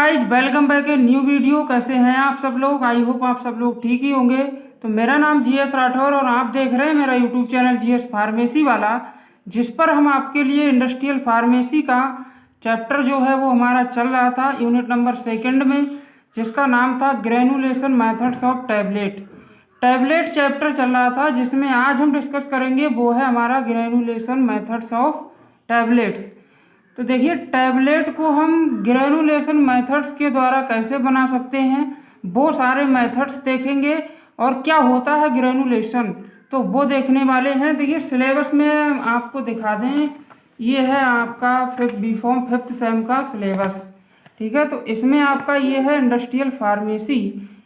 Guys welcome back a new video. कैसे हैं आप सब लोग? आई होप आप सब लोग ठीक ही होंगे। तो मेरा नाम जीएस राठौर और आप देख रहे हैं मेरा यूट्यूब चैनल जीएस फार्मेसी वाला, जिस पर हम आपके लिए इंडस्ट्रियल फार्मेसी का चैप्टर जो है वो हमारा चल रहा था यूनिट नंबर 2 में, जिसका नाम था granulation methods of tablet chapter चल रहा था, जिसमें आज हम डिस्कस करेंगे वो है हमारा ग्रेनुलेशन मेथड्स ऑफ टैबलेट्स। तो देखिए, टैबलेट को हम ग्रेनुलेशन मेथड्स के द्वारा कैसे बना सकते हैं, वो सारे मेथड्स देखेंगे और क्या होता है ग्रेनुलेशन, तो वो देखने वाले हैं। देखिए, सिलेबस में आपको दिखा दें, ये है आपका B.Pharm 5th सेम का सिलेबस। ठीक है, तो इसमें आपका ये है इंडस्ट्रियल फार्मेसी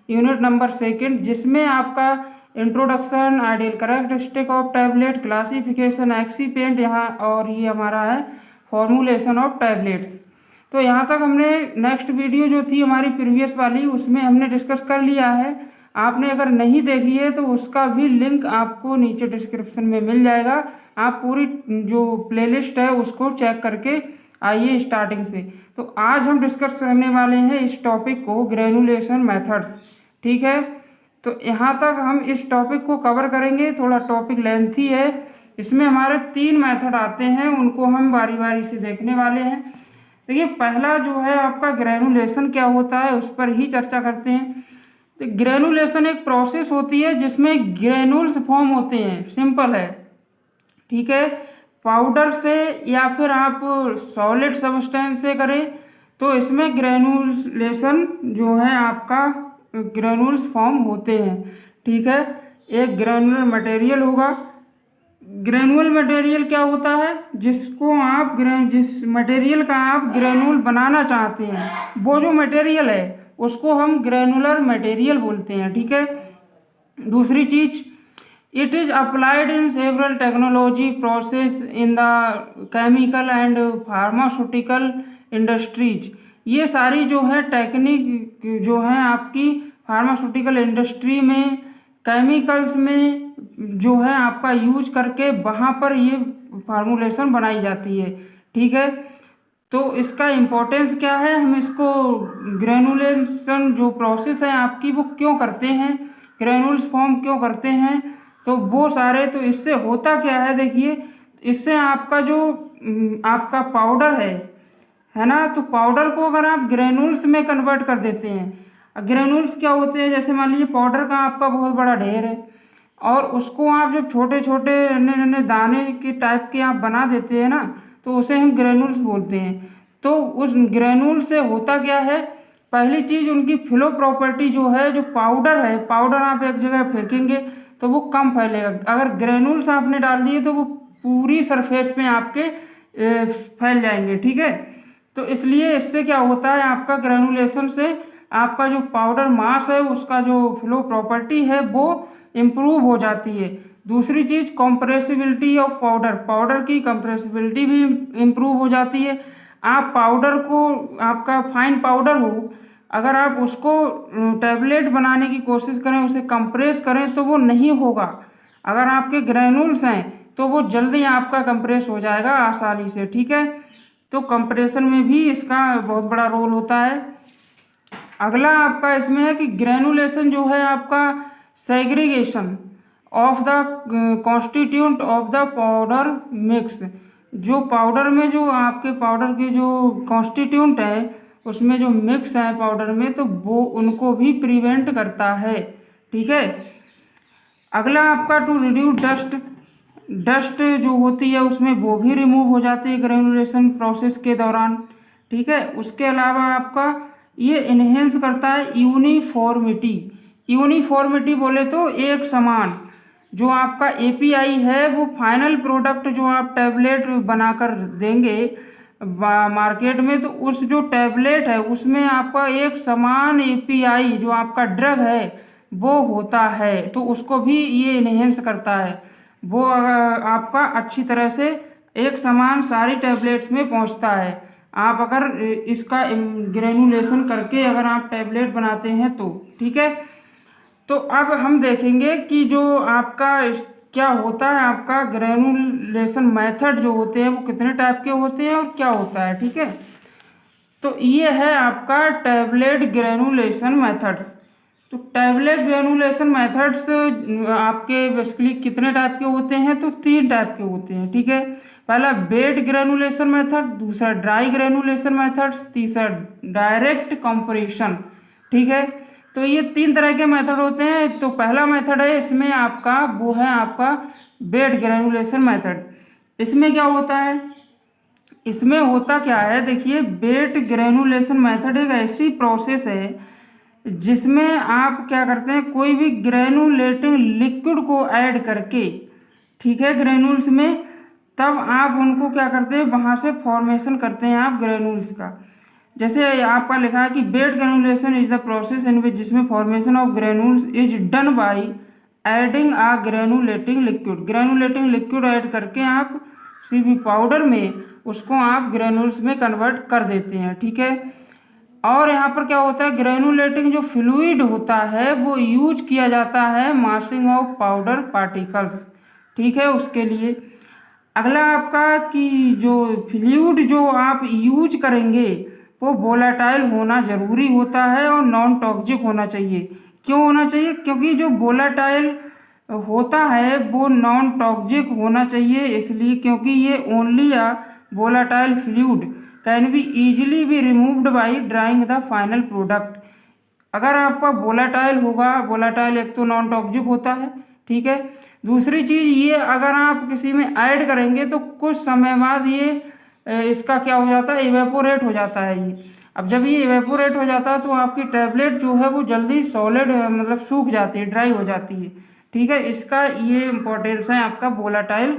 यूनिट नंबर 2, जिसमें आपका introduction, ideal characteristic of tablet, classification, excipient यहाँ, और ये हमारा है फॉर्मुलेशन ऑफ टैबलेट्स। तो यहाँ तक हमने नेक्स्ट वीडियो जो थी हमारी प्रीवियस वाली, उसमें हमने डिस्कस कर लिया है। आपने अगर नहीं देखी है तो उसका भी लिंक आपको नीचे डिस्क्रिप्शन में मिल जाएगा। आप पूरी जो प्लेलिस्ट है उसको चेक करके आइए स्टार्टिंग से। तो आज हम डिस्कस करने वाले हैं इस टॉपिक को, ग्रेनुलेशन मेथड्स। ठीक है, तो यहाँ तक हम इस टॉपिक को कवर करेंगे। थोड़ा टॉपिक लेंथी है, इसमें हमारे 3 मेथड आते हैं, उनको हम बारी बारी से देखने वाले हैं। देखिए, पहला जो है आपका ग्रेनुलेशन क्या होता है उस पर ही चर्चा करते हैं। तो ग्रेनुलेशन एक प्रोसेस होती है जिसमें ग्रेनुल्स फॉर्म होते हैं। सिंपल है, ठीक है। पाउडर से या फिर आप सॉलिड सब्सटेंस से करें तो इसमें ग्रेनुलेशन जो है आपका ग्रेनुल्स फॉर्म होते हैं। ठीक है, एक ग्रेनुलर मटेरियल होगा। ग्रेनुअल मटेरियल क्या होता है, जिसको आप जिस मटेरियल का आप ग्रेनुल बनाना चाहते हैं, वो जो मटेरियल है उसको हम ग्रेनुलर मटेरियल बोलते हैं। ठीक है। दूसरी चीज, it is applied in several technology process in the chemical and pharmaceutical industries. ये सारी जो है टेक्निक जो है आपकी फार्मास्यूटिकल इंडस्ट्री में, केमिकल्स में जो है आपका यूज करके वहाँ पर ये फार्मूलेशन बनाई जाती है। ठीक है, तो इसका इम्पोर्टेंस क्या है, हम इसको ग्रेनुलेशन जो प्रोसेस है आपकी वो क्यों करते हैं, ग्रेनुल्स फॉर्म क्यों करते हैं, तो वो सारे, तो इससे होता क्या है। देखिए, इससे आपका जो आपका पाउडर है ना, तो पाउडर को अगर आप ग्रेनुल्स में कन्वर्ट कर देते हैं, ग्रेनुल्स क्या होते हैं, जैसे मान लीजिए पाउडर का आपका बहुत बड़ा ढेर है और उसको आप जब छोटे छोटे नन्हे नन्हे दाने के टाइप के आप बना देते हैं ना, तो उसे हम ग्रेनुल्स बोलते हैं। तो उस ग्रेनुल से होता क्या है, पहली चीज़ उनकी फ्लो प्रॉपर्टी जो है, जो पाउडर है, पाउडर आप एक जगह फेंकेंगे तो वो कम फैलेगा। अगर ग्रेनुल्स आपने डाल दिए तो वो पूरी सरफेस में आपके फैल जाएंगे। ठीक है, तो इसलिए इससे क्या होता है, आपका ग्रेनुलेशन से आपका जो पाउडर मास है उसका जो फ्लो प्रॉपर्टी है वो इम्प्रूव हो जाती है। दूसरी चीज़, कंप्रेसिबिलिटी ऑफ पाउडर की कंप्रेसिबिलिटी भी इम्प्रूव हो जाती है। आप पाउडर को, आपका फाइन पाउडर हो, अगर आप उसको टैबलेट बनाने की कोशिश करें, उसे कंप्रेस करें तो वो नहीं होगा। अगर आपके ग्रेनुल्स हैं तो वो जल्दी आपका कंप्रेस हो जाएगा आसानी से। ठीक है, तो कंप्रेशन में भी इसका बहुत बड़ा रोल होता है। अगला आपका इसमें है कि ग्रेनुलेशन जो है आपका segregation of the constituent of the powder mix. जो पाउडर में जो आपके पाउडर के जो कॉन्स्टिट्यूंट है उसमें जो मिक्स है पाउडर में, तो वो उनको भी प्रिवेंट करता है। ठीक है, अगला आपका टू रिड्यूस डस्ट जो होती है उसमें वो भी रिमूव हो जाती है ग्रेनुलेशन प्रोसेस के दौरान। ठीक है, उसके अलावा आपका ये इन्हेंस करता है यूनिफॉर्मिटी बोले तो एक समान, जो आपका एपीआई है, वो फाइनल प्रोडक्ट जो आप टैबलेट बनाकर देंगे मार्केट में, तो उस जो टैबलेट है उसमें आपका एक समान एपीआई जो आपका ड्रग है वो होता है, तो उसको भी ये इन्हेंस करता है। वो आपका अच्छी तरह से एक समान सारी टैबलेट्स में पहुंचता है। आप अगर इसका ग्रेनुलेशन करके अगर आप टैबलेट बनाते हैं तो। ठीक है, तो अब हम देखेंगे कि जो आपका क्या होता है, आपका ग्रेनुलेशन मेथड जो होते हैं वो कितने टाइप के होते हैं और क्या होता है। ठीक है, तो ये है आपका टैबलेट ग्रेनुलेशन मेथड्स। तो टैबलेट ग्रेनुलेशन मेथड्स आपके बेसिकली कितने टाइप के होते हैं? तो 3 टाइप के होते हैं, ठीक है। पहला वेट ग्रेनुलेशन मेथड, दूसरा ड्राई ग्रेनुलेशन मेथड्स, तीसरा डायरेक्ट कंप्रेशन, ठीक है। तो ये 3 तरह के मेथड होते हैं। तो पहला मेथड है इसमें आपका, वो है आपका वेट ग्रेनुलेशन मेथड। इसमें क्या होता है? इसमें होता क्या है, देखिए, वेट ग्रेनुलेशन मेथड एक ऐसी प्रोसेस है जिसमें आप क्या करते हैं, कोई भी ग्रेनुलेटिंग लिक्विड को ऐड करके, ठीक है, ग्रेनुल्स में, तब आप उनको क्या करते हैं, वहाँ से फॉर्मेशन करते हैं आप ग्रेनुल्स का। जैसे आपका लिखा है कि wet granulation is the process in which, जिसमें formation of granules is done by adding a granulating liquid. Granulating liquid add करके आप किसी भी पाउडर में उसको आप ग्रेनुल्स में कन्वर्ट कर देते हैं, ठीक है। और यहाँ पर क्या होता है, ग्रेनुलेटिंग जो फ्लूइड होता है वो यूज किया जाता है मासिंग ऑफ पाउडर पार्टिकल्स, ठीक है, उसके लिए। अगला आपका कि जो फ्लूइड जो आप यूज करेंगे वो वोलेटाइल होना ज़रूरी होता है और नॉन टॉक्सिक होना चाहिए। क्यों होना चाहिए? क्योंकि जो वोलेटाइल होता है वो नॉन टॉक्सिक होना चाहिए, इसलिए क्योंकि ये only a volatile fluid can be easily be removed by drawing the final product. अगर आपका वोलेटाइल होगा, वोलेटाइल एक तो नॉन टॉक्सिक होता है, ठीक है। दूसरी चीज़ ये, अगर आप किसी में ऐड करेंगे तो कुछ समय बाद ये इसका क्या हो जाता है, इवेपोरेट हो जाता है ये। अब जब ये इवेपोरेट हो जाता है तो आपकी टैबलेट जो है वो जल्दी सॉलिड मतलब सूख जाती है, ड्राई हो जाती है, ठीक है। इसका ये इम्पोर्टेंस है, आपका वोलेटाइल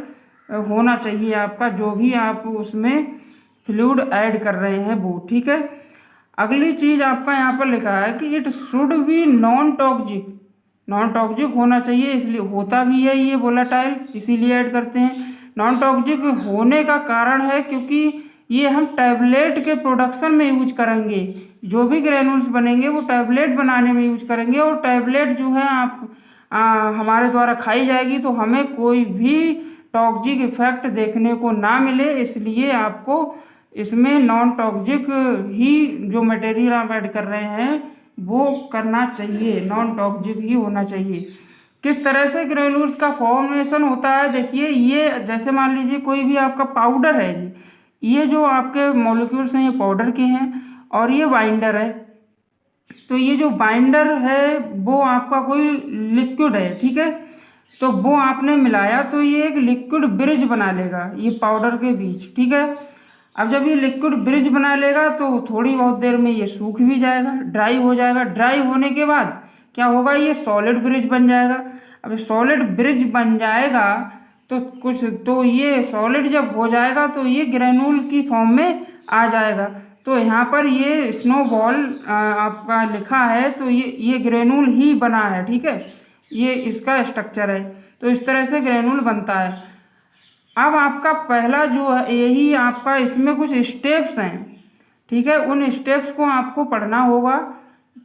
होना चाहिए आपका जो भी आप उसमें फ्लूइड ऐड कर रहे हैं वो, ठीक है। अगली चीज़ आपका यहाँ पर लिखा है कि it should be non toxic. Non toxic होना चाहिए, इसलिए होता भी है ये वोलेटाइल, इसीलिए ऐड करते हैं। नॉन टॉक्सिक होने का कारण है क्योंकि ये हम टैबलेट के प्रोडक्शन में यूज करेंगे, जो भी ग्रेनुल्स बनेंगे वो टैबलेट बनाने में यूज करेंगे, और टैबलेट जो है आप हमारे द्वारा खाई जाएगी तो हमें कोई भी टॉक्सिक इफेक्ट देखने को ना मिले, इसलिए आपको इसमें नॉन टॉक्सिक ही जो मटेरियल आप ऐड कर रहे हैं वो करना चाहिए, नॉन टॉक्सिक ही होना चाहिए। किस तरह से ग्रेनुल्स का फॉर्मेशन होता है, देखिए, ये जैसे मान लीजिए कोई भी आपका पाउडर है जी, ये जो आपके मॉलिक्यूल्स हैं ये पाउडर के हैं और ये बाइंडर है। तो ये जो बाइंडर है वो आपका कोई लिक्विड है, ठीक है। तो वो आपने मिलाया तो ये एक लिक्विड ब्रिज बना लेगा ये पाउडर के बीच, ठीक है। अब जब ये लिक्विड ब्रिज बना लेगा तो थोड़ी बहुत देर में ये सूख भी जाएगा, ड्राई हो जाएगा। ड्राई होने के बाद क्या होगा, ये सॉलिड ब्रिज बन जाएगा। अब सॉलिड ब्रिज बन जाएगा तो ये सॉलिड जब हो जाएगा तो ये ग्रेनुल की फॉर्म में आ जाएगा। तो यहाँ पर ये स्नोबॉल आपका लिखा है तो ये ग्रेनुल ही बना है, ठीक है, ये इसका स्ट्रक्चर है। तो इस तरह से ग्रेनुल बनता है। अब आपका पहला जो है यही आपका, इसमें कुछ स्टेप्स हैं, ठीक है, उन स्टेप्स को आपको पढ़ना होगा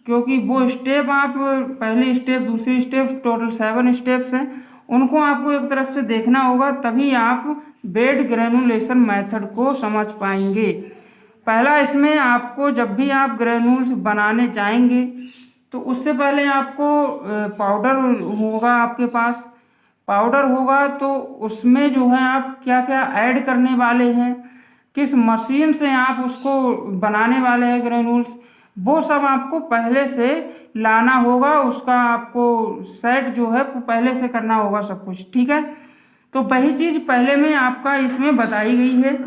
क्योंकि वो स्टेप आप पहली स्टेप, दूसरी स्टेप, टोटल 7 स्टेप्स हैं, उनको आपको एक तरफ से देखना होगा, तभी आप वेट ग्रेनुलेशन मेथड को समझ पाएंगे। पहला, इसमें आपको जब भी आप ग्रेनुल्स बनाने जाएंगे तो उससे पहले आपको पाउडर होगा आपके पास। पाउडर होगा तो उसमें जो है आप क्या क्या ऐड करने वाले हैं, किस मशीन से आप उसको बनाने वाले हैं ग्रेनुल्स, वो सब आपको पहले से लाना होगा। उसका आपको सेट जो है पहले से करना होगा सब कुछ, ठीक है। तो वही चीज़ पहले में आपका इसमें बताई गई है।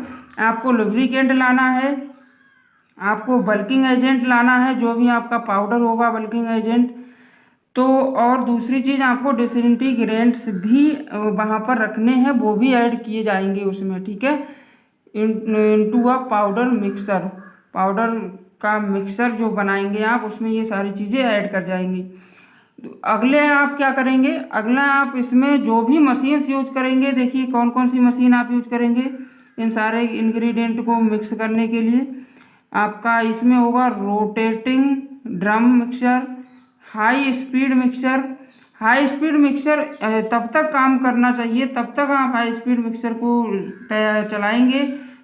आपको लुब्रिकेंट लाना है, आपको बल्किंग एजेंट लाना है, जो भी आपका पाउडर होगा बल्किंग एजेंट। तो और दूसरी चीज़ आपको डिसइंटीग्रेंट्स भी वहाँ पर रखने हैं, वो भी ऐड किए जाएंगे उसमें, ठीक है, into a powder mixer. Powder का मिक्सर जो बनाएंगे आप उसमें ये सारी चीज़ें ऐड कर जाएंगी। अगले आप क्या करेंगे, अगला आप इसमें जो भी मशीन्स यूज करेंगे, देखिए कौन कौन सी मशीन आप यूज करेंगे इन सारे इंग्रेडिएंट को मिक्स करने के लिए। आपका इसमें होगा rotating drum mixer, high speed mixer. High speed mixer तब तक काम करना चाहिए, तब तक आप हाई स्पीड मिक्सर को चलाएंगे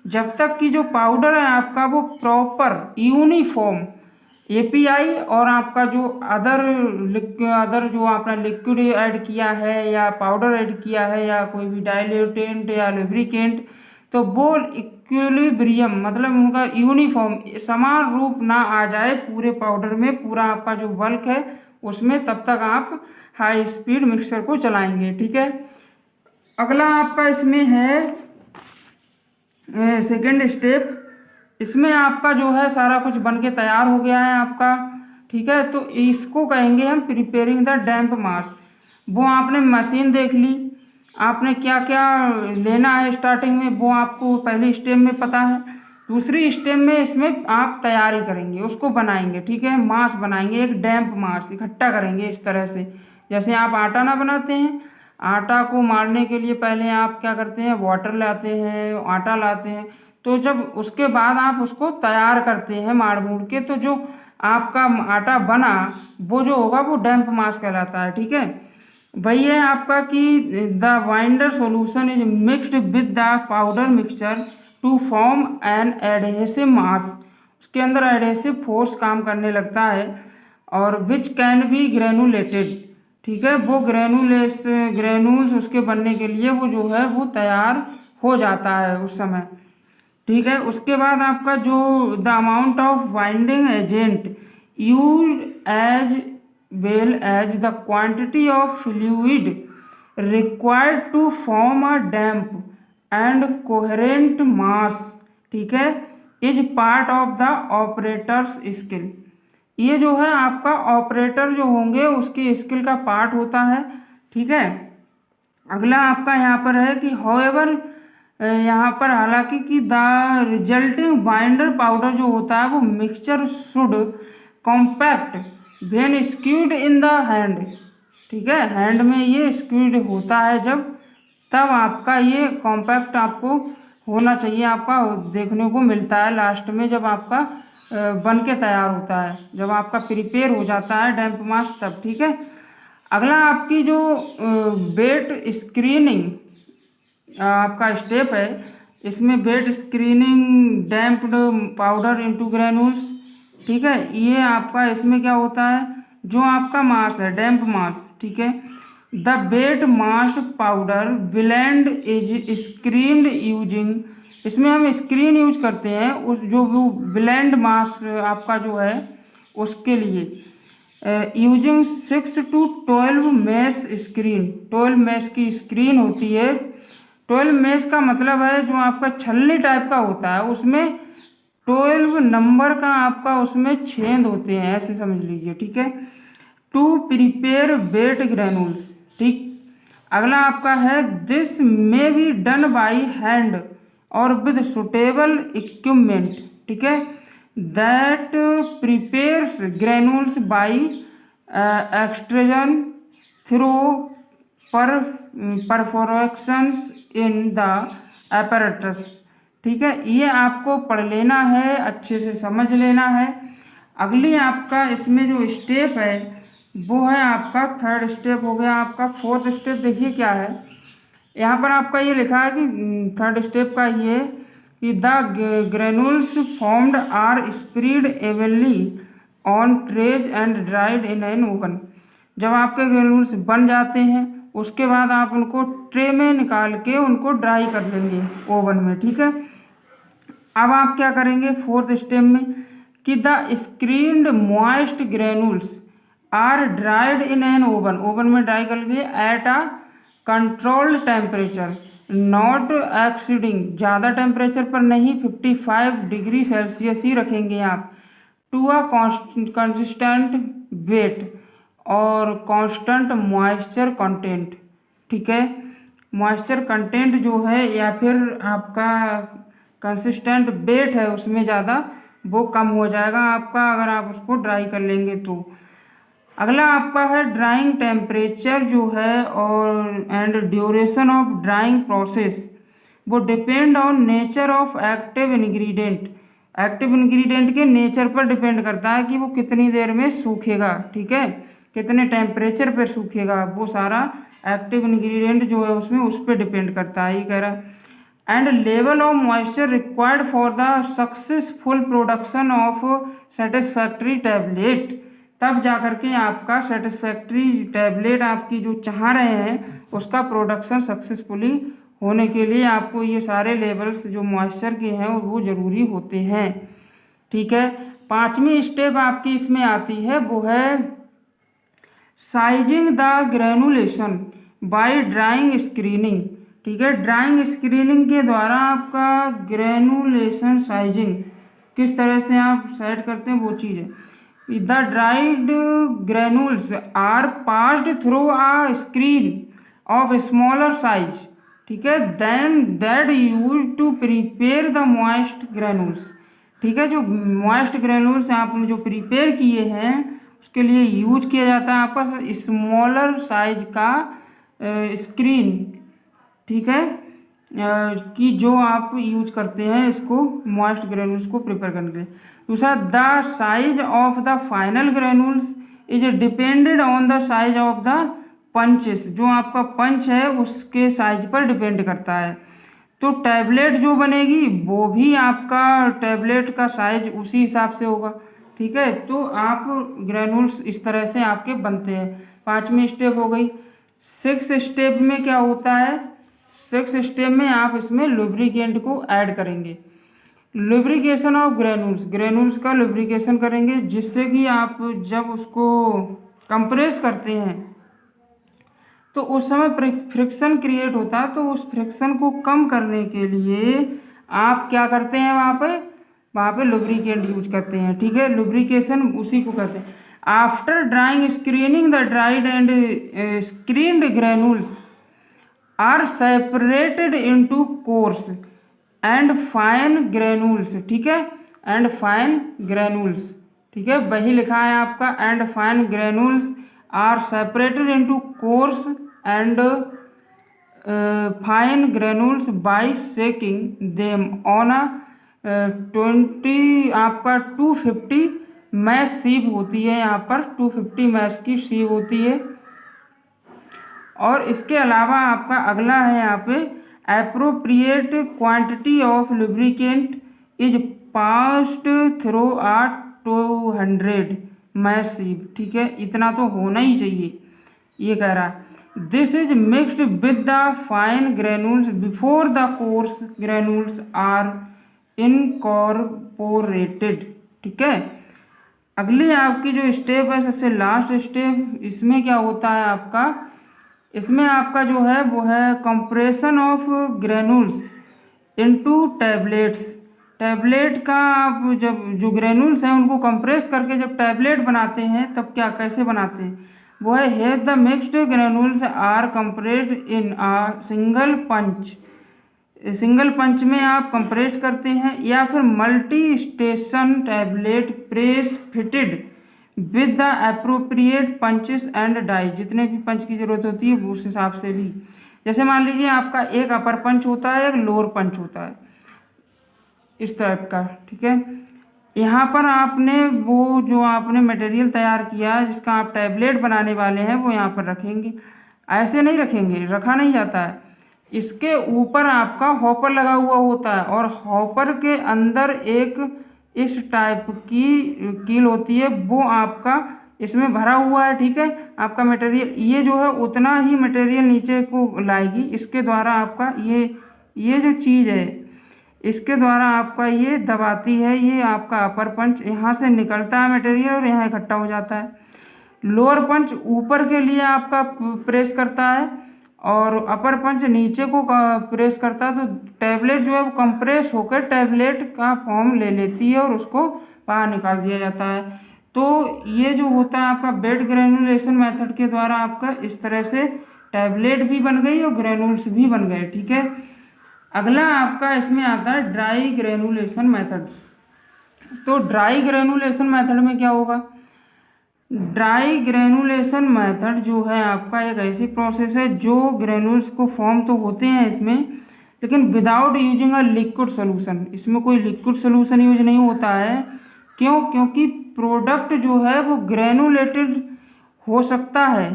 जब तक कि जो पाउडर है आपका वो प्रॉपर यूनिफॉर्म एपीआई और आपका जो अदर जो आपने लिक्विड ऐड किया है या पाउडर ऐड किया है या कोई भी डाइल्यूटेंट या लुब्रिकेंट, तो वो इक्विलिब्रियम मतलब उनका यूनिफॉर्म समान रूप ना आ जाए पूरे पाउडर में, पूरा आपका जो बल्क है उसमें, तब तक आप हाई स्पीड मिक्सर को चलाएंगे। ठीक है, अगला आपका इसमें है सेकेंड स्टेप। इसमें आपका जो है सारा कुछ बन के तैयार हो गया है आपका। ठीक है, तो इसको कहेंगे हम प्रिपेयरिंग द डैम्प मास। वो आपने मशीन देख ली, आपने क्या क्या लेना है स्टार्टिंग में वो आपको पहली स्टेप में पता है। दूसरी स्टेप में इसमें आप तैयारी करेंगे, उसको बनाएंगे। ठीक है, मास बनाएंगे, एक डैम्प मास इकट्ठा करेंगे इस तरह से। जैसे आप आटा ना बनाते हैं, आटा को मारने के लिए पहले आप क्या करते हैं, वाटर लाते हैं, आटा लाते हैं, तो जब उसके बाद आप उसको तैयार करते हैं माड़ मूड़ के, तो जो आपका आटा बना वो जो होगा वो डैम्प मास कहलाता है। ठीक है, वही है आपका कि the binder solution is mixed with the powder mixture to form an adhesive mass. उसके अंदर एडहेसिव फोर्स काम करने लगता है और विच कैन बी ग्रेनुलेटेड। ठीक है, वो ग्रेन्यूल्स उसके बनने के लिए वो जो है वो तैयार हो जाता है उस समय। ठीक है, उसके बाद आपका जो the amount of binding agent use as well as the quantity of fluid required to form a damp and coherent mass, ठीक है, is part of the operator's skill. ये जो है आपका ऑपरेटर जो होंगे उसके स्किल का पार्ट होता है। ठीक है, अगला आपका यहाँ पर है कि हाउएवर यहाँ पर हालांकि कि द रिजल्टिंग बाइंडर पाउडर जो होता है वो mixture should compact when skewed in the hand. ठीक है, हैंड में ये स्क्यूड होता है जब, तब आपका ये कॉम्पैक्ट आपको होना चाहिए, आपका देखने को मिलता है लास्ट में जब आपका बन के तैयार होता है, जब आपका प्रिपेयर हो जाता है डैम्प मास तब। ठीक है, अगला आपकी जो वेट स्क्रीनिंग आपका स्टेप है, इसमें wet screening damped powder into granules. ठीक है, ये आपका इसमें क्या होता है, जो आपका मास है डैम्प मास, ठीक है, the wet massed powder blend is screened using. इसमें हम स्क्रीन यूज करते हैं उस जो वो ब्लेंड मास आपका जो है उसके लिए using 6 to 12 mesh screen. 12 mesh की स्क्रीन होती है। 12 मेश का मतलब है जो आपका छलनी टाइप का होता है, उसमें 12 नंबर का आपका उसमें छेद होते हैं, ऐसे समझ लीजिए। ठीक है, टू प्रिपेयर वेट ग्रेन्यूल्स। ठीक, अगला आपका है this may be done by hand or with suitable equipment. ठीक है, that prepares granules by extrusion through perforations in the apparatus। ठीक है, ये आपको पढ़ लेना है, अच्छे से समझ लेना है। अगली आपका इसमें जो स्टेप है वो है आपका थर्ड स्टेप हो गया। आपका फोर्थ स्टेप देखिए क्या है, यहाँ पर आपका ये लिखा है कि थर्ड स्टेप का ये कि the granules formed are spread evenly on trays and dried in an oven. जब आपके ग्रेन्यूल्स बन जाते हैं उसके बाद आप उनको ट्रे में निकाल के उनको ड्राई कर लेंगे ओवन में। ठीक है, अब आप क्या करेंगे फोर्थ स्टेप में कि the screened moist granules are dried in an oven. Oven में ड्राई कर लीजिए at a controlled temperature not exceeding, ज़्यादा टेम्परेचर पर नहीं, 55 डिग्री सेल्सियस ही रखेंगे आप, टू अ कंसिस्टेंट वेट और कांस्टेंट मॉइस्चर कंटेंट। ठीक है, मॉइस्चर कंटेंट जो है या फिर आपका कंसिस्टेंट वेट है उसमें ज़्यादा वो कम हो जाएगा आपका अगर आप उसको ड्राई कर लेंगे तो। अगला आपका है ड्राइंग टेम्परेचर जो है और and duration of drying process, वो depend on nature of active ingredient. Active ingredient के नेचर पर डिपेंड करता है कि वो कितनी देर में सूखेगा। ठीक है, कितने टेम्परेचर पर सूखेगा, वो सारा एक्टिव इंग्रेडिएंट जो है उसमें उस पर डिपेंड करता है। ये कह रहा है and level of moisture required for the successful production of satisfactory tablet, तब जाकर के आपका सेटिस्फैक्ट्री टैबलेट आपकी जो चाह रहे हैं उसका प्रोडक्शन सक्सेसफुली होने के लिए आपको ये सारे लेवल्स जो मॉइस्चर के हैं वो ज़रूरी होते हैं। ठीक है, पांचवी स्टेप आपकी इसमें आती है, वो है sizing the granulation by drying screening. ठीक है, ड्राइंग स्क्रीनिंग के द्वारा आपका ग्रेनुलेशन साइजिंग किस तरह से आप सेट करते हैं वो चीज़ है। The dried granules are passed through a screen of smaller size, ठीक है, then that use to prepare the moist granules. ठीक है, जो मॉइस्ट ग्रेनुल्स आपने जो प्रिपेयर किए हैं उसके लिए यूज किया जाता है आपका स्मॉलर साइज का स्क्रीन, ठीक है, कि जो आप यूज करते हैं इसको मॉइस्ट ग्रेनुल्स को प्रिपेयर करने के लिए। दूसरा, the size of the final granules is depended on the size of the punches, जो आपका पंच है उसके साइज पर डिपेंड करता है। तो टैबलेट जो बनेगी वो भी आपका टैबलेट का साइज उसी हिसाब से होगा। ठीक है, तो आप ग्रेनुल्स इस तरह से आपके बनते हैं। पांचवी स्टेप हो गई। सिक्स स्टेप में क्या होता है, सिक्स स्टेप में आप इसमें लुब्रिकेंट को ऐड करेंगे। लुब्रिकेशन ऑफ ग्रेनुल्स, ग्रेनुल्स का लुब्रिकेशन करेंगे जिससे कि आप जब उसको कंप्रेस करते हैं तो उस समय फ्रिक्शन क्रिएट होता है, तो उस फ्रिक्शन को कम करने के लिए आप क्या करते हैं वहाँ पे लुब्रिकेंट यूज करते हैं। ठीक है, लुब्रिकेशन उसी को करते हैं। After drying screening the dried and screened granules are separated into coarse and fine granules. ठीक है, एंड फाइन ग्रेनुल्स, ठीक है, वही लिखा है आपका and fine granules are separated into coarse and fine granules by sieving them on a 20 आपका 250 mash सीव होती है, यहाँ पर 250 मैश की सीव होती है। और इसके अलावा आपका अगला है यहाँ पे appropriate quantity of lubricant is passed through a 200 mesh sieve. ठीक है, इतना तो होना ही चाहिए, ये कह रहा है। This is mixed with the fine granules before the coarse granules are incorporated. ठीक है, अगली आपकी जो स्टेप है सबसे लास्ट स्टेप, इसमें क्या होता है आपका, इसमें आपका जो है वो है compression of granules into tablets. Tablet का आप जब जो ग्रेनुल्स हैं उनको कंप्रेस करके जब टैबलेट बनाते हैं तब क्या कैसे बनाते हैं, वो है here the mixed granules are compressed in a single punch. Single punch में आप कंप्रेस करते हैं या फिर multi station tablet press fitted with the appropriate punches and die. जितने भी पंच की ज़रूरत होती है उस हिसाब से भी, जैसे मान लीजिए आपका एक अपर पंच होता है, एक लोअर पंच होता है, इस टाइप का। ठीक है, यहाँ पर आपने वो जो आपने मटेरियल तैयार किया है जिसका आप टैबलेट बनाने वाले हैं वो यहाँ पर रखेंगे। ऐसे नहीं रखेंगे, रखा नहीं जाता है। इसके ऊपर आपका हॉपर लगा हुआ होता है और हॉपर के अंदर एक इस टाइप की कील होती है, वो आपका इसमें भरा हुआ है। ठीक है, आपका मटेरियल ये जो है उतना ही मटेरियल नीचे को लाएगी। इसके द्वारा आपका ये जो चीज़ है इसके द्वारा आपका ये दबाती है, ये आपका अपर पंच यहाँ से निकलता है मटेरियल और यहाँ इकट्ठा हो जाता है। लोअर पंच ऊपर के लिए आपका प्रेस करता है और अपर पंच नीचे को प्रेस करता है, तो टैबलेट जो है वो कंप्रेस होकर टैबलेट का फॉर्म ले लेती है और उसको बाहर निकाल दिया जाता है। तो ये जो होता है आपका बेड ग्रेनुलेशन मेथड के द्वारा आपका इस तरह से टैबलेट भी बन गई और ग्रेनुल्स भी बन गए। ठीक है, अगला आपका इसमें आता है ड्राई ग्रेनुलेशन मेथड। तो ड्राई ग्रेनुलेशन मेथड में क्या होगा, ड्राई ग्रेनुलेशन मेथड जो है आपका एक ऐसी प्रोसेस है जो ग्रेनुल्स को फॉर्म तो होते हैं इसमें, लेकिन without using a liquid solution. इसमें कोई लिक्विड सोल्यूशन यूज नहीं होता है। क्यों? क्योंकि प्रोडक्ट जो है वो ग्रेनुलेटेड हो सकता है,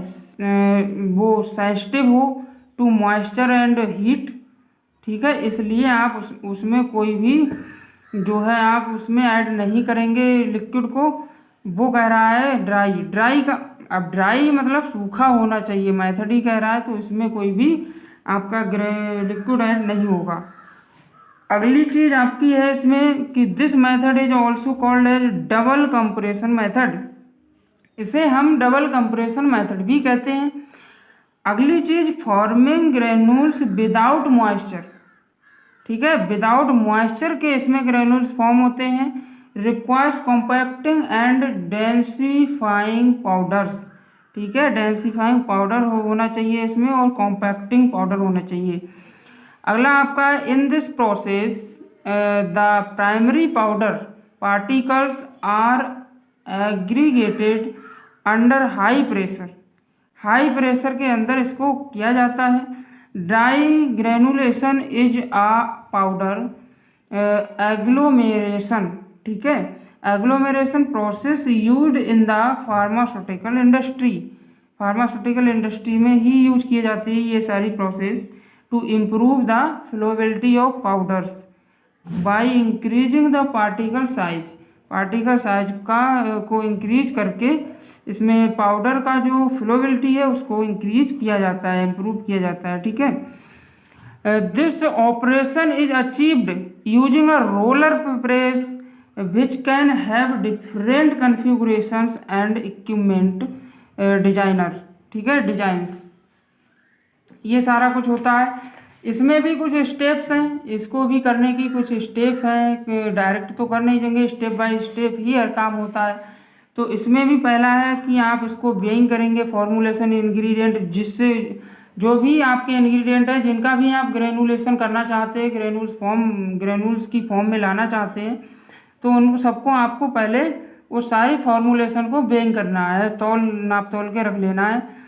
वो सेंसिटिव हो टू मॉइस्चर एंड हीट, ठीक है, इसलिए आप उसमें कोई भी जो है आप उसमें ऐड नहीं करेंगे लिक्विड को। वो कह रहा है ड्राई का, अब ड्राई मतलब सूखा होना चाहिए, मेथड ही कह रहा है, तो इसमें कोई भी आपका लिक्विड ऐड नहीं होगा। अगली चीज़ आपकी है इसमें कि this method is also called as double compression method, इसे हम डबल कंप्रेशन मेथड भी कहते हैं। अगली चीज़ फॉर्मिंग ग्रेन्यूल्स विदाउट मॉइस्चर, ठीक है, विदाउट मॉइस्चर के इसमें ग्रेन्यूल्स फॉर्म होते हैं। Requires compacting and densifying powders, ठीक है, डेंसिफाइंग पाउडर होना चाहिए इसमें और कॉम्पैक्टिंग पाउडर होना चाहिए। अगला आपका in this process the primary powder particles are aggregated under high pressure, high pressure के अंदर इसको किया जाता है। Dry granulation is a powder agglomeration, ठीक है, agglomeration process used in the pharmaceutical industry, pharmaceutical industry में ही यूज किए जाते हैं ये सारी process to improve the flowability of powders by increasing the particle size, particle size को इंक्रीज करके इसमें पाउडर का जो फ्लोबिलिटी है उसको इंक्रीज किया जाता है, इम्प्रूव किया जाता है, ठीक है। This operation is achieved using a roller press which can have different configurations and equipment designer, ठीक है, डिजाइंस, ये सारा कुछ होता है। इसमें भी कुछ स्टेप्स हैं, इसको भी करने की कुछ स्टेप हैं, डायरेक्ट तो कर नहीं देंगे, स्टेप बाय स्टेप ही हर काम होता है। तो इसमें भी पहला है कि आप इसको वेइंग करेंगे फॉर्मुलेशन इंग्रेडिएंट, जिससे जो भी आपके इंग्रेडिएंट हैं जिनका भी आप ग्रेनुलेशन करना चाहते हैं, ग्रेनुल्स की फॉर्म में लाना चाहते हैं, तो उन सबको आपको पहले उस सारी फॉर्मुलेशन को वेइंग करना है, नाप तोल के रख लेना है।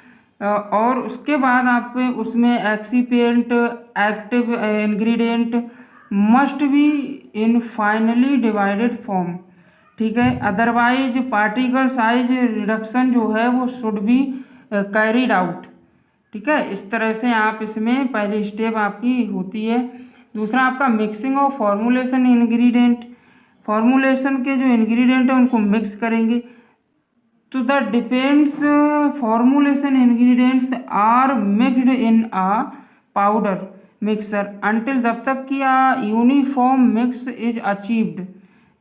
और उसके बाद आप उसमें excipient active ingredient must be in finally divided form, ठीक है, अदरवाइज पार्टिकल साइज रिडक्शन जो है वो शुड बी कैरीड आउट, ठीक है। इस तरह से आप इसमें पहली स्टेप आपकी होती है। दूसरा आपका mixing of formulation ingredient, formulation के जो इंग्रेडिएंट है उनको मिक्स करेंगे। तो the depends formulation ingredients are mixed in a powder mixer until, जब तक कि यूनिफॉर्म मिक्स इज अचीव्ड,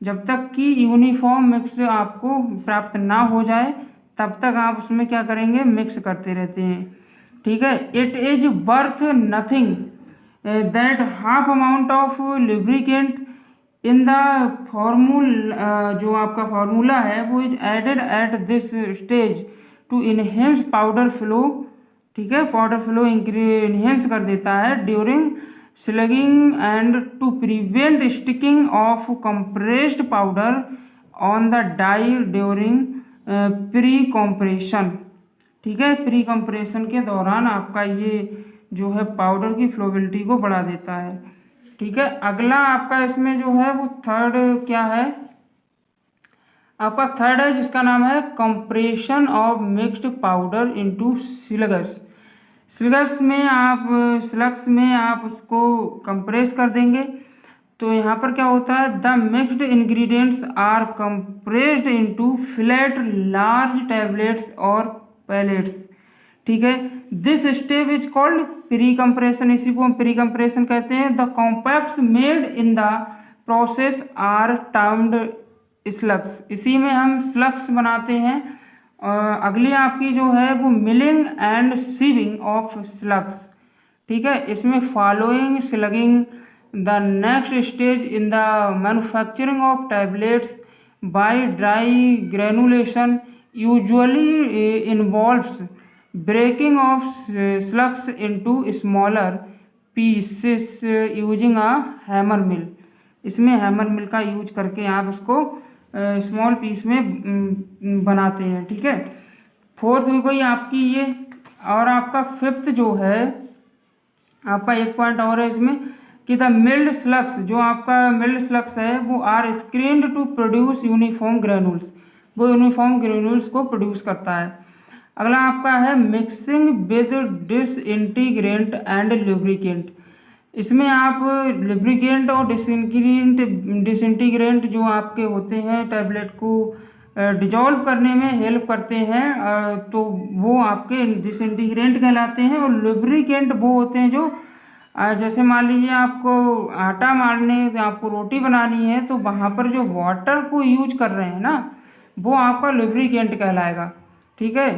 जब तक कि यूनिफॉर्म मिक्स आपको प्राप्त ना हो जाए तब तक आप उसमें क्या करेंगे, मिक्स करते रहते हैं, ठीक है। It is worth nothing that half amount of lubricant in the जो आपका फार्मूला है वो is added at this stage to enhance powder flow, ठीक है, पाउडर फ्लो इनहेंस कर देता है during slugging and to prevent sticking of compressed powder on the die during pre compression, ठीक है, प्री कंप्रेशन के दौरान आपका ये जो है पाउडर की फ्लोबिलिटी को बढ़ा देता है, ठीक है। अगला आपका इसमें जो है वो थर्ड क्या है, आपका थर्ड है जिसका नाम है compression of mixed powder into slugs. Slugs में आप उसको कंप्रेस कर देंगे। तो यहाँ पर क्या होता है, the mixed ingredients are compressed into flat large tablets और पैलेट्स, ठीक है। This step is called pre compression, इसी को हम प्री कंप्रेशन कहते हैं। The compacts made in the process are termed slugs, इसी में हम स्लग्स बनाते हैं। अगली आपकी जो है वो milling and sieving of slugs, ठीक है। इसमें following slugging the next stage in the manufacturing of tablets by dry granulation usually involves breaking of slugs into smaller pieces using a hammer mill, इसमें हैमर मिल का use करके आप इसको small piece में बनाते हैं, ठीक है। फोर्थ हुई कोई आपकी ये, और आपका फिफ्थ जो है आपका एक पॉइंट और है इसमें कि द मिल्ड स्लग्स, जो आपका मिल्ड स्लग्स है वो are screened to produce uniform granules, वो यूनिफॉर्म ग्रेनुल्स को प्रोड्यूस करता है। अगला आपका है mixing with disintegrant and lubricant, इसमें आप लुब्रिकेंट और डिसइंटीग्रेंट जो आपके होते हैं टैबलेट को डिजॉल्व करने में हेल्प करते हैं, तो वो आपके डिसइंटीग्रेंट कहलाते हैं। और लुब्रिकेंट वो होते हैं जो जैसे मान लीजिए आपको आटा मारने, आपको रोटी बनानी है, तो वहाँ पर जो वाटर को यूज कर रहे हैं ना, वो आपका लुब्रिकेंट कहलाएगा। ठीक है,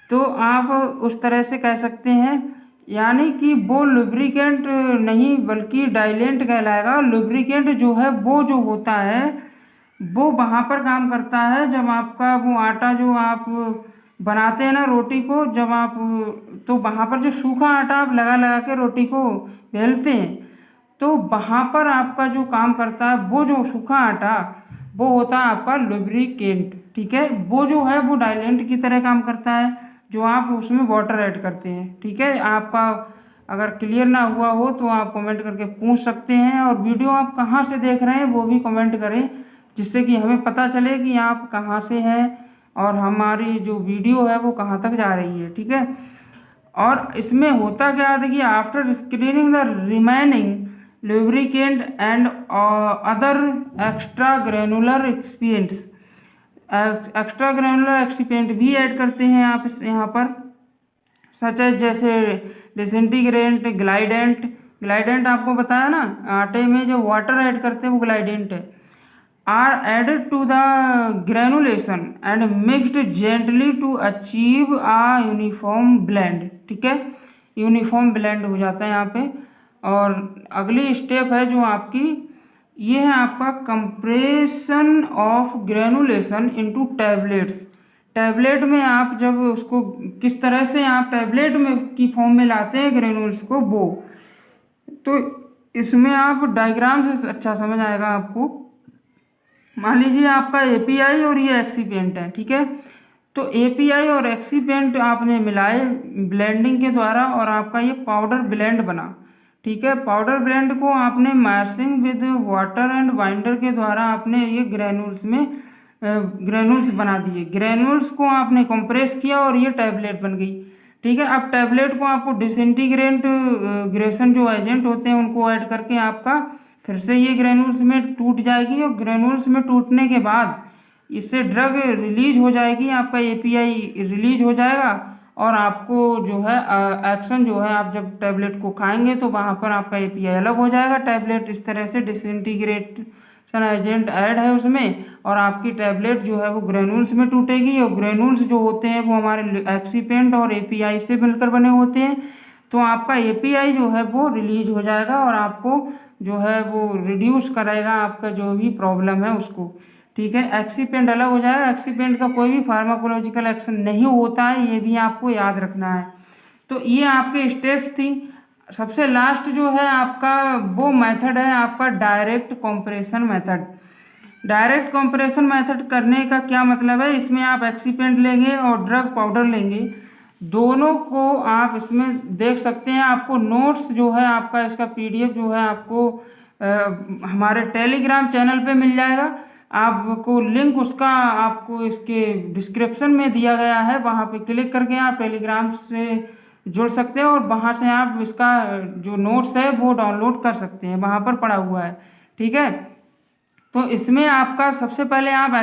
तो आप उस तरह से कह सकते हैं, यानी कि वो लुब्रिकेंट नहीं बल्कि डाइलेंट कहलाएगा। लुब्रिकेंट जो है वो जो होता है वो वहाँ पर काम करता है जब आपका वो आटा जो आप बनाते हैं ना रोटी को, जब आप तो वहाँ पर जो सूखा आटा आप लगा लगा के रोटी को बेलते हैं, तो वहाँ पर आपका जो काम करता है वो जो सूखा आटा वो होता है आपका लुब्रिकेंट। ठीक है, वो जो है वो डाइलेंट की तरह काम करता है जो आप उसमें वाटर ऐड करते हैं। ठीक है, आपका अगर क्लियर ना हुआ हो तो आप कमेंट करके पूछ सकते हैं, और वीडियो आप कहाँ से देख रहे हैं वो भी कमेंट करें, जिससे कि हमें पता चले कि आप कहाँ से हैं और हमारी जो वीडियो है वो कहाँ तक जा रही है। ठीक है, और इसमें होता क्या है, देखिए, after screening the remaining lubricant and other extra granular excipients, extra granular excipient भी ऐड करते हैं आप इस यहाँ पर, सच है जैसे डिसइंटीग्रेंट, ग्लाइडेंट आपको बताया ना, आटे में जो वाटर ऐड करते हैं वो ग्लाइडेंट है, are added to the granulation and mixed gently to achieve a uniform blend. ठीक है, यूनिफॉर्म ब्लेंड हो जाता है यहाँ पे। और अगली स्टेप है जो आपकी, ये है आपका compression of granulation into tablets. Tablet में आप जब उसको किस तरह से आप टैबलेट में की फॉर्म में लाते हैं ग्रेनुल्स को, वो तो इसमें आप डायग्राम से अच्छा समझ आएगा आपको। मान लीजिए आपका एपीआई और ये एक्सीपिएंट है। ठीक है, तो एपीआई और एक्सीपिएंट आपने मिलाए ब्लेंडिंग के द्वारा और आपका ये पाउडर ब्लेंड बना। ठीक है, पाउडर ब्लेंड को आपने mashing with water and binder के द्वारा आपने ये ग्रेनुल्स बना दिए। ग्रेनुल्स को आपने कंप्रेस किया और ये टैबलेट बन गई। ठीक है, अब टैबलेट को आपको डिसइंटीग्रेंट ग्रेशन जो एजेंट होते हैं उनको ऐड करके आपका फिर से ये ग्रेनुल्स में टूट जाएगी, और ग्रेनुल्स में टूटने के बाद इससे ड्रग रिलीज हो जाएगी, आपका एपीआई रिलीज हो जाएगा, और आपको जो है एक्शन जो है, आप जब टैबलेट को खाएंगे तो वहाँ पर आपका एपीआई अलग हो जाएगा। टैबलेट इस तरह से डिसइंटीग्रेशन एजेंट ऐड है उसमें, और आपकी टैबलेट जो है वो ग्रेनुल्स में टूटेगी, और ग्रेनुल्स जो होते हैं वो हमारे एक्सीपेंट और एपीआई से मिलकर बने होते हैं। तो आपका एपीआई जो है वो रिलीज हो जाएगा और आपको जो है वो रिड्यूस करेगा आपका जो भी प्रॉब्लम है उसको। ठीक है, एक्सीपेंट अलग हो जाएगा। एक्सीपेंट का कोई भी फार्माकोलॉजिकल एक्शन नहीं होता है, ये भी आपको याद रखना है। तो ये आपके स्टेप्स थी। सबसे लास्ट जो है आपका वो मेथड है आपका direct compression method. Direct compression method करने का क्या मतलब है, इसमें आप एक्सीपेंट लेंगे और ड्रग पाउडर लेंगे, दोनों को आप इसमें देख सकते हैं। आपको नोट्स जो है आपका इसका पीडीएफ जो है आपको हमारे टेलीग्राम चैनल पे मिल जाएगा। आपको लिंक उसका आपको इसके डिस्क्रिप्शन में दिया गया है, वहाँ पे क्लिक करके आप टेलीग्राम से जुड़ सकते हैं और वहाँ से आप इसका जो नोट्स है वो डाउनलोड कर सकते हैं, वहाँ पर पड़ा हुआ है। ठीक है, तो इसमें आपका सबसे पहले आप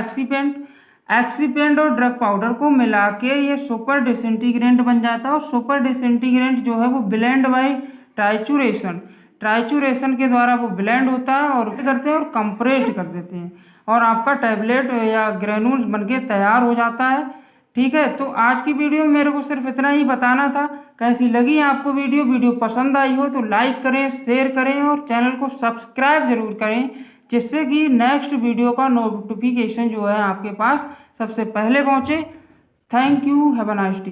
एक्सीपेंट और ड्रग पाउडर को मिला के ये सुपर डिसइंटीग्रेंट बन जाता है, और सुपर डिसइंटीग्रेंट जो है वो ब्लेंड बाई ट्राइचूरेशन के द्वारा वो ब्लेंड होता है और करते हैं और कंप्रेस्ड कर देते हैं, और आपका टैबलेट या ग्रेनुल्स बनके तैयार हो जाता है। ठीक है, तो आज की वीडियो में मेरे को सिर्फ इतना ही बताना था। कैसी लगी आपको वीडियो पसंद आई हो तो लाइक करें, शेयर करें और चैनल को सब्सक्राइब जरूर करें, जिससे कि नेक्स्ट वीडियो का नोटिफिकेशन जो है आपके पास सबसे पहले पहुंचे। Thank you, have a nice day.